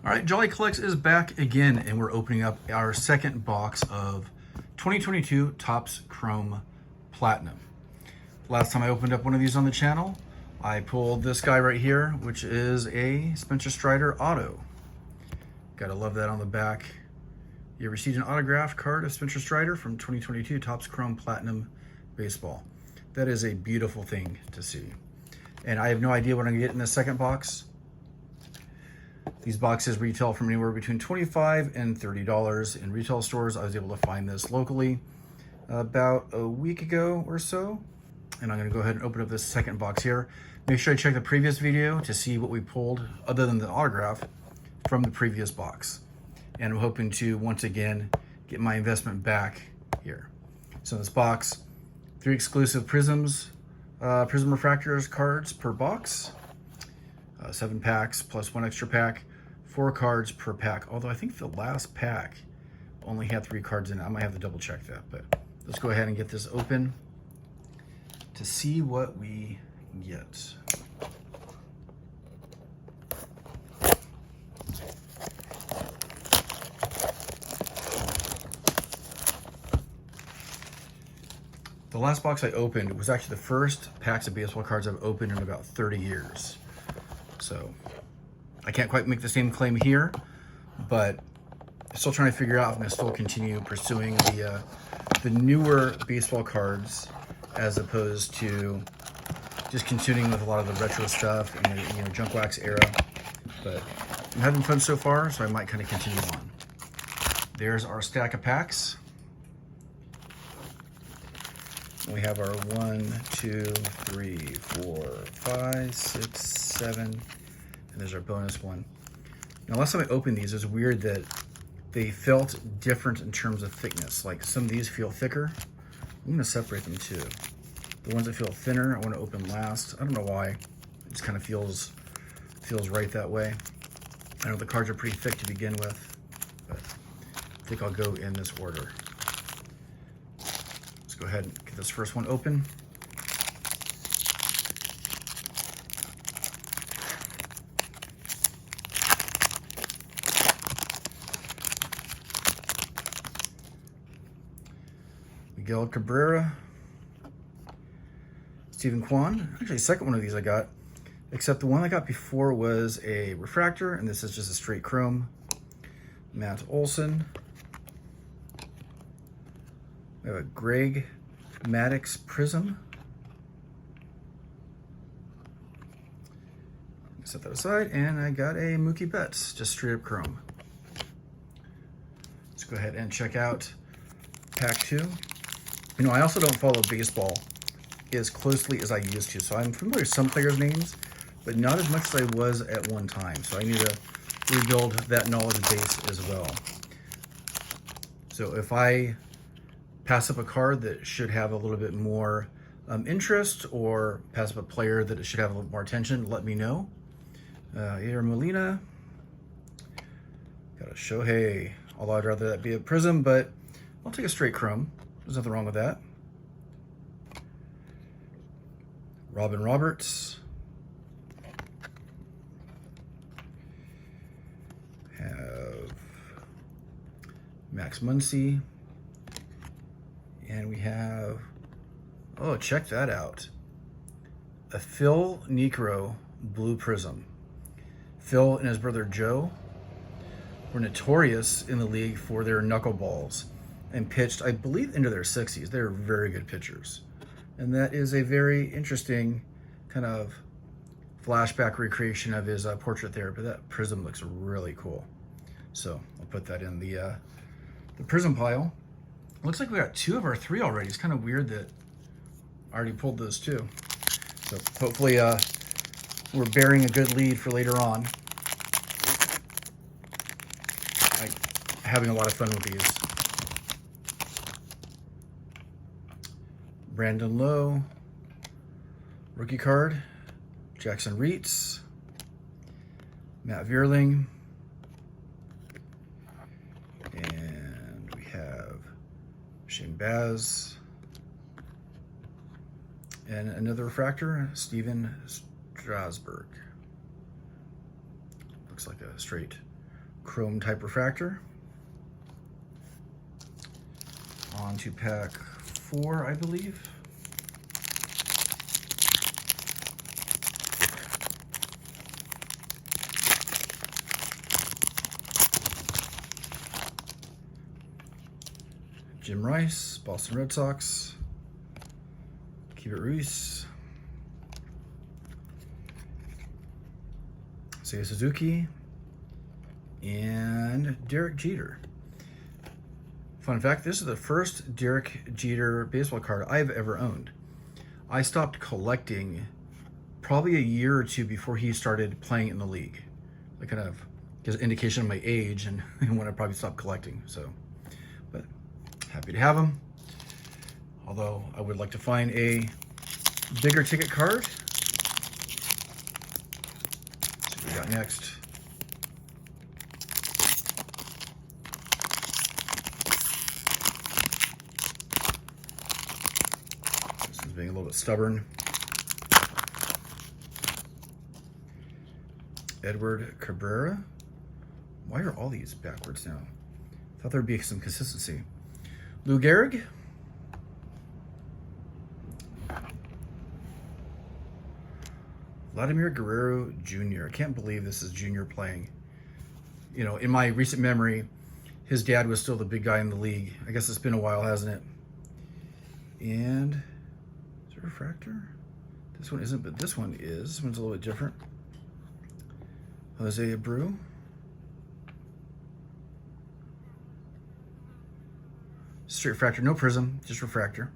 All right, JoliCollects is back again, and we're opening up our second box of 2022 Topps Chrome Platinum. Last time I opened up one of these on the channel, I pulled this guy right here, which is a Spencer Strider auto. Gotta love that on the back. You received an autographed card of Spencer Strider from 2022 Topps Chrome Platinum Baseball. That is a beautiful thing to see. And I have no idea what I'm gonna get in the second box. These boxes retail from anywhere between $25 and $30 in retail stores. I was able to find this locally about a week ago or so. And I'm gonna go ahead and open up this second box here. Make sure I check the previous video to see what we pulled other than the autograph from the previous box. And I'm hoping to once again get my investment back here. So in this box, 3 exclusive prisms, prism refractors cards per box. 7 packs plus 1 extra pack, 4 cards per pack. Although I think the last pack only had 3 cards in it. I might have to double check that, but let's go ahead and get this open to see what we get. The last box I opened was actually the first packs of baseball cards I've opened in about 30 years. So I can't quite make the same claim here, but I'm still trying to figure out if I'm gonna still continue pursuing the newer baseball cards as opposed to just continuing with a lot of the retro stuff and the junk wax era. But I'm having fun so far, so I might kind of continue on. There's our stack of packs. We have our 1, 2, 3, 4, 5, 6, 7, and there's our bonus one. Now, last time I opened these, it was weird that they felt different in terms of thickness. Like some of these feel thicker. I'm gonna separate them too. The ones that feel thinner, I wanna open last. I don't know why. It just kind of feels right that way. I know the cards are pretty thick to begin with, but I think I'll go in this order. Let's go ahead and get this first one open. Miguel Cabrera, Stephen Kwan. Actually, the second one of these I got, except the one I got before was a refractor, and this is just a straight chrome. Matt Olson. We have a Greg Maddux Prism. Set that aside, and I got a Mookie Betts, just straight up chrome. Let's go ahead and check out pack 2. You know, I also don't follow baseball as closely as I used to, so I'm familiar with some players' names, but not as much as I was at one time. So I need to rebuild that knowledge base as well. So if I pass up a card that should have a little bit more interest, or pass up a player that should have a little more attention, let me know. Aaron Molina, got a Shohei, although I'd rather that be a prism, but I'll take a straight chrome. There's nothing wrong with that. Robin Roberts. Have Max Muncy. And we have, oh, check that out. A Phil Niekro Blue Prism. Phil and his brother Joe were notorious in the league for their knuckleballs and pitched, I believe, into their 60s. They're very good pitchers. And that is a very interesting kind of flashback recreation of his portrait there, but that prism looks really cool. So I'll put that in the prism pile. Looks like we got 2 of our 3 already. It's kind of weird that I already pulled those 2. So hopefully we're bearing a good lead for later on. I'm having a lot of fun with these. Brandon Lowe, rookie card. Jackson Reitz, Matt Vierling, and we have Shane Baz, and another refractor, Steven Strasburg. Looks like a straight chrome type refractor. On to pack 4, I believe. Jim Rice, Boston Red Sox, Keibert Ruiz, Seiya Suzuki, and Derek Jeter. Fun fact, this is the first Derek Jeter baseball card I've ever owned. I stopped collecting probably a year or two before he started playing in the league. That kind of gives an indication of my age and when I probably stopped collecting. So, but happy to have him. Although I would like to find a bigger ticket card. Let's see what we got next. This is being a little bit stubborn. Edward Cabrera. Why are all these backwards now? Thought there'd be some consistency. Lou Gehrig. Vladimir Guerrero Jr. I can't believe this is Junior playing. You know, in my recent memory, his dad was still the big guy in the league. I guess it's been a while, hasn't it? And is it a refractor? This one isn't, but this one is. This one's a little bit different. Jose Abreu. Straight refractor, no prism, just refractor.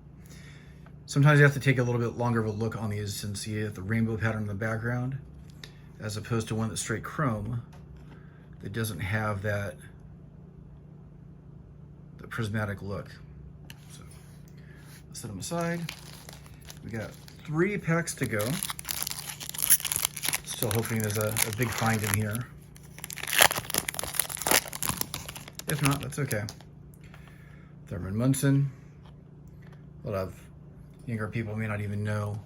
Sometimes you have to take a little bit longer of a look on these and see the rainbow pattern in the background, as opposed to one that's straight chrome that doesn't have the prismatic look. So let's set them aside. We got 3 packs to go. Still hoping there's a big find in here. If not, that's okay. Thurman Munson. A lot of younger people may not even know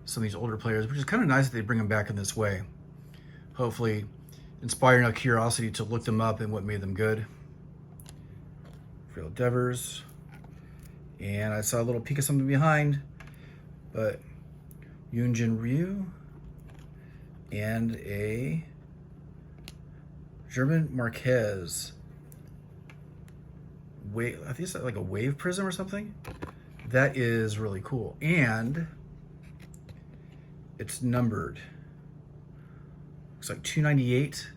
some of these older players, which is kind of nice that they bring them back in this way. Hopefully inspire enough curiosity to look them up and what made them good. Real Devers. And I saw a little peek of something behind, but Yoonjin Ryu and a German Marquez. Wait, I think it's like a wave prism or something. That is really cool. And it's numbered. Looks like 298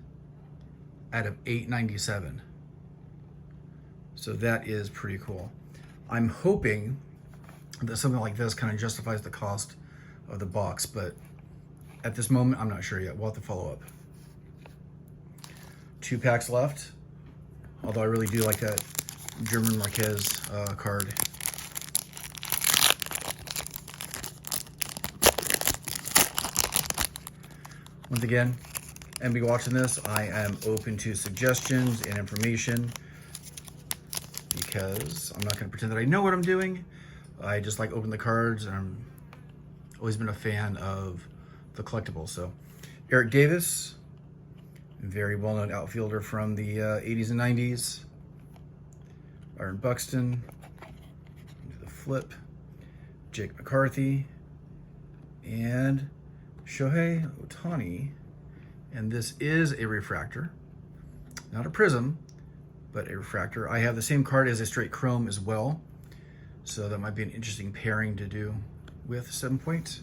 out of 897. So that is pretty cool. I'm hoping that something like this kind of justifies the cost of the box, but at this moment, I'm not sure yet. We'll have to follow up. 2 packs left. Although I really do like that German Marquez card. Once again, anybody watching this, I am open to suggestions and information because I'm not going to pretend that I know what I'm doing. I just like opening the cards, and I'm always been a fan of the collectibles. So Eric Davis, very well-known outfielder from the 80s and 90s. Aaron Buxton, the flip, Jake McCarthy, and Shohei Ohtani. And this is a refractor, not a prism, but a refractor. I have the same card as a straight chrome as well, so that might be an interesting pairing to do with 7 Point.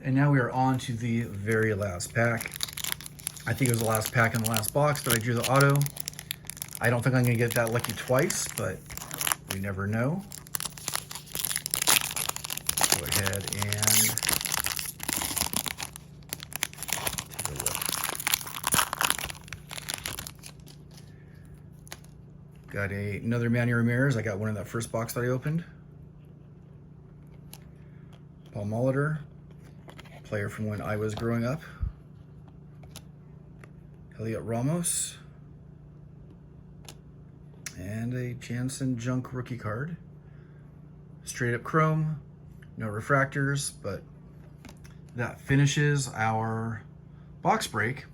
And now we are on to the very last pack. I think it was the last pack in the last box that I drew the auto. I don't think I'm going to get that lucky twice, but we never know. Go ahead and take a look. Got another Manny Ramirez. I got one in that first box that I opened. Paul Molitor, player from when I was growing up. Elliot Ramos. And a Jansen Junk rookie card. Straight up chrome, no refractors, but that finishes our box break.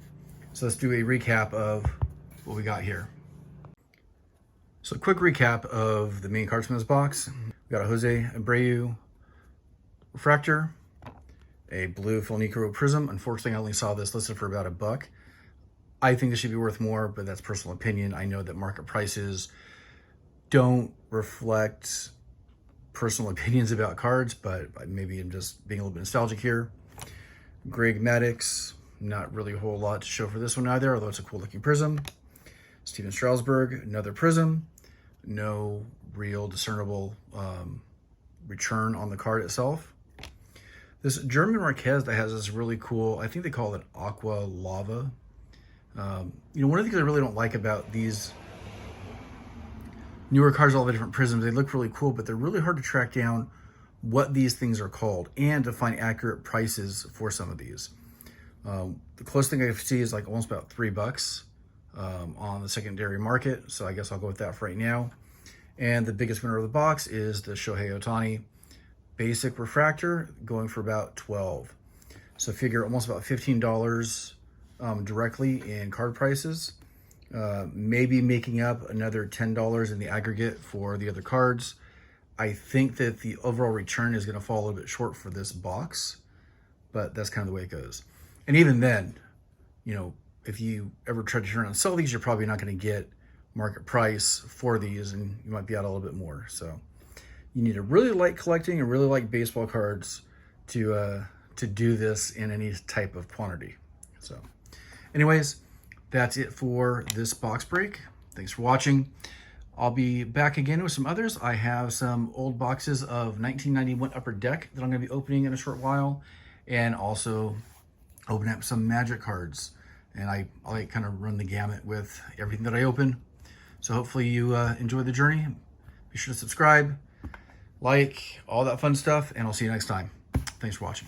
So let's do a recap of what we got here. So a quick recap of the main cards from this box. We got a Jose Abreu refractor, a blue Philnicro prism. Unfortunately, I only saw this listed for about $1. I think this should be worth more, but that's personal opinion. I know that market prices don't reflect personal opinions about cards, but maybe I'm just being a little bit nostalgic here. Greg Maddux, not really a whole lot to show for this one either, although it's a cool looking prism. Steven Strasburg, another prism. No real discernible return on the card itself. This German Marquez that has this really cool, I think they call it Aqua Lava. You know, one of the things I really don't like about these newer cards, all the different prisms, they look really cool, but they're really hard to track down what these things are called and to find accurate prices for some of these. The closest thing I see is like almost about $3 on the secondary market. So I guess I'll go with that for right now. And the biggest winner of the box is the Shohei Ohtani basic refractor, going for about $12. So figure almost about $15 directly in card prices. Maybe making up another $10 in the aggregate for the other cards. I think that the overall return is going to fall a little bit short for this box, but that's kind of the way it goes. And even then, you know, if you ever try to turn around and sell these, you're probably not going to get market price for these, and you might be out a little bit more. So you need to really like collecting and really like baseball cards to do this in any type of quantity. So anyways, that's it for this box break. Thanks for watching. I'll be back again with some others. I have some old boxes of 1991 Upper Deck that I'm going to be opening in a short while, and also open up some Magic cards. And I like kind of run the gamut with everything that I open. So hopefully you enjoy the journey. Be sure to subscribe, like, all that fun stuff, and I'll see you next time. Thanks for watching.